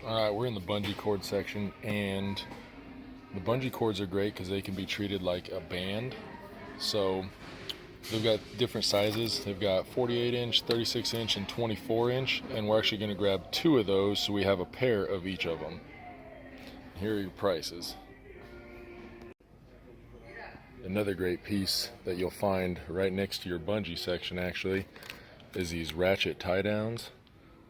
Alright, we're in the bungee cord section, and the bungee cords are great because they can be treated like a band. So they've got different sizes. They've got 48 inch, 36 inch, and 24 inch, and we're actually going to grab 2 of those so we have a pair of each of them. Here are your prices. Another great piece that you'll find right next to your bungee section actually is these Ratchet tiedowns,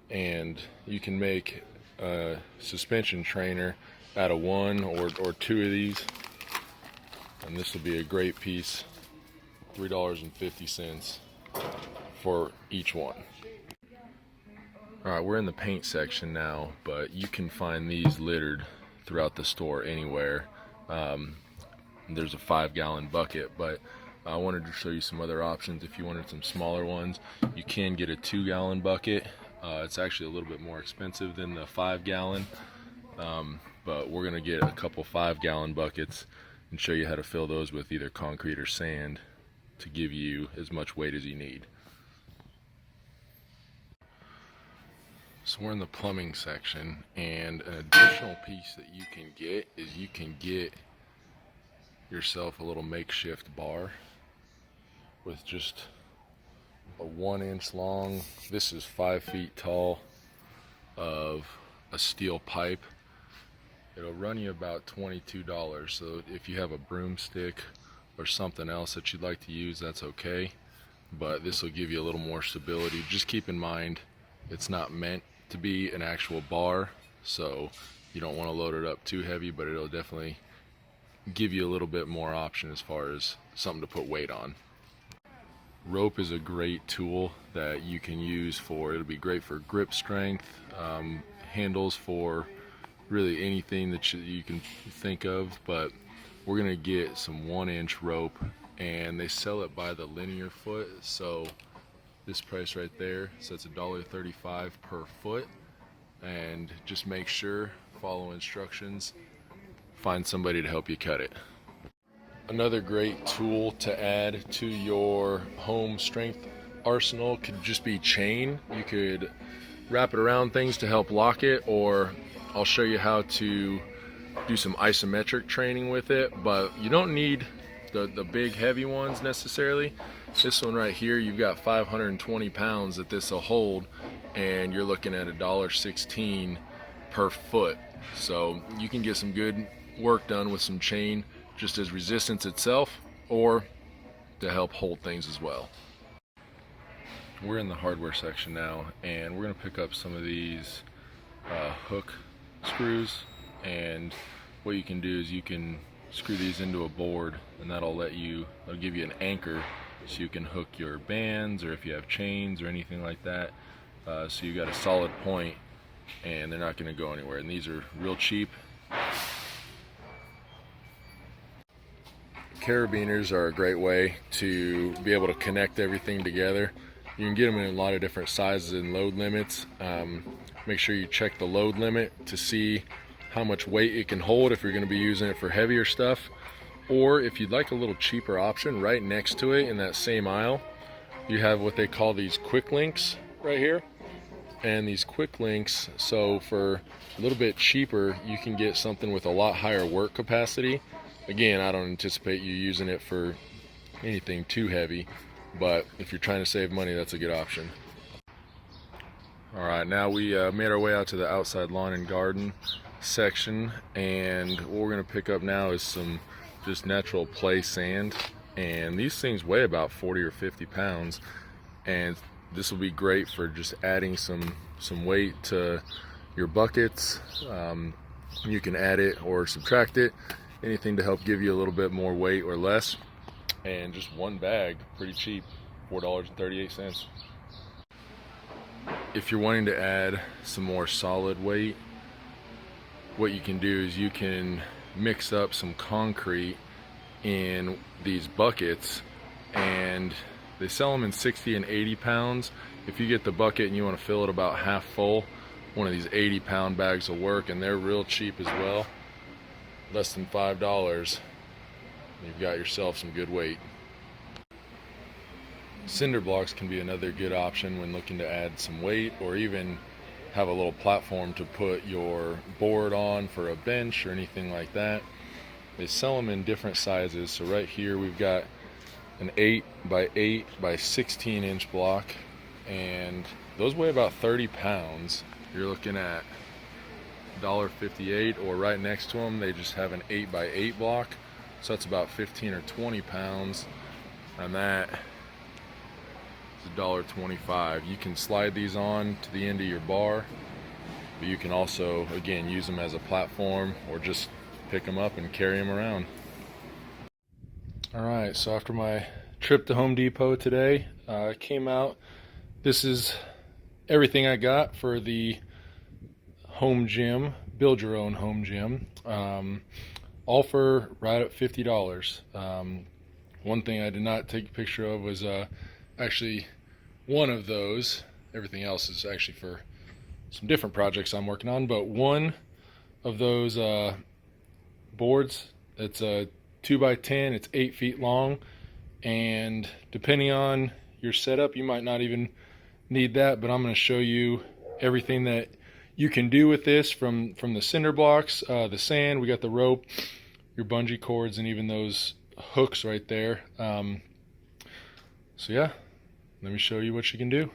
and you can make a suspension trainer out of 1 or 2 of these, and this will be a great piece. $3.50 for each one. Alright, we're in the paint section now, but you can find these littered throughout the store anywhere. There's a 5-gallon bucket, but I wanted to show you some other options. If you wanted some smaller ones, you can get a 2-gallon bucket. It's actually a little bit more expensive than the 5-gallon, but we're going to get a couple 5-gallon buckets and show you how to fill those with either concrete or sand to give you as much weight as you need. So we're in the plumbing section, and an additional piece that you can get is you can get yourself a little makeshift bar with just a 1-inch long, this is 5 feet tall, of a steel pipe. It'll run you about $22. So if you have a broomstick or something else that you'd like to use, that's okay, but this will give you a little more stability. Just keep in mind it's not meant to be an actual bar, so you don't want to load it up too heavy, but it'll definitely give you a little bit more option as far as something to put weight on. Rope is a great tool that you can use for, it'll be great for grip strength, handles for really anything that you can think of, but we're gonna get some 1-inch rope, and they sell it by the linear foot. So this price right there, so it's $1.35 per foot, and just make sure, follow instructions, find somebody to help you cut it. Another great tool to add to your home strength arsenal could just be chain. You could wrap it around things to help lock it, or I'll show you how to do some isometric training with it, but you don't need the big heavy ones necessarily. This one right here, you've got 520 pounds that this will hold, and you're looking at $1.16 per foot. So you can get some good work done with some chain, just as resistance itself or to help hold things as well. We're in the hardware section now, and we're going to pick up some of these hook screws, and what you can do is you can screw these into a board, and that'll give you an anchor so you can hook your bands, or if you have chains or anything like that, so you got a solid point and they're not going to go anywhere. And these are real cheap. Carabiners are a great way to be able to connect everything together. You can get them in a lot of different sizes and load limits. Make sure you check the load limit to see how much weight it can hold if you're going to be using it for heavier stuff. Or if you'd like a little cheaper option, right next to it in that same aisle, you have what they call these quick links right here. And these quick links, so for a little bit cheaper, you can get something with a lot higher work capacity. Again, I don't anticipate you using it for anything too heavy, but if you're trying to save money, that's a good option. Alright, now we made our way out to the outside lawn and garden section, and what we're going to pick up now is some just natural play sand, and these things weigh about 40 or 50 pounds, and this will be great for just adding some weight to your buckets. You can add it or subtract it, anything to help give you a little bit more weight or less. And just one bag, pretty cheap, $4.38. If you're wanting to add some more solid weight, what you can do is you can mix up some concrete in these buckets, and they sell them in 60 and 80 pounds. If you get the bucket and you want to fill it about half full, one of these 80-pound bags will work, and they're real cheap as well. Less than $5. You've got yourself some good weight. Cinder blocks can be another good option when looking to add some weight, or even have a little platform to put your board on for a bench or anything like that. They sell them in different sizes. So right here we've got an 8 by 8 by 16 inch block, and those weigh about 30 pounds. You're looking at $1.58, or right next to them they just have an 8 by 8 block, so that's about 15 or 20 pounds, and that is $1.25. You can slide these on to the end of your bar, but you can also, again, use them as a platform or just pick them up and carry them around. Alright, so after my trip to Home Depot today, I came out. This is everything I got for the home gym, build your own home gym, all for right at $50. One thing I did not take a picture of was actually one of those. Everything else is actually for some different projects I'm working on, but one of those boards, it's a 2 by 10, it's 8 feet long, and depending on your setup you might not even need that, but I'm going to show you everything that you can do with this, from the cinder blocks, the sand, we got the rope, your bungee cords, and even those hooks right there. So yeah, let me show you what you can do.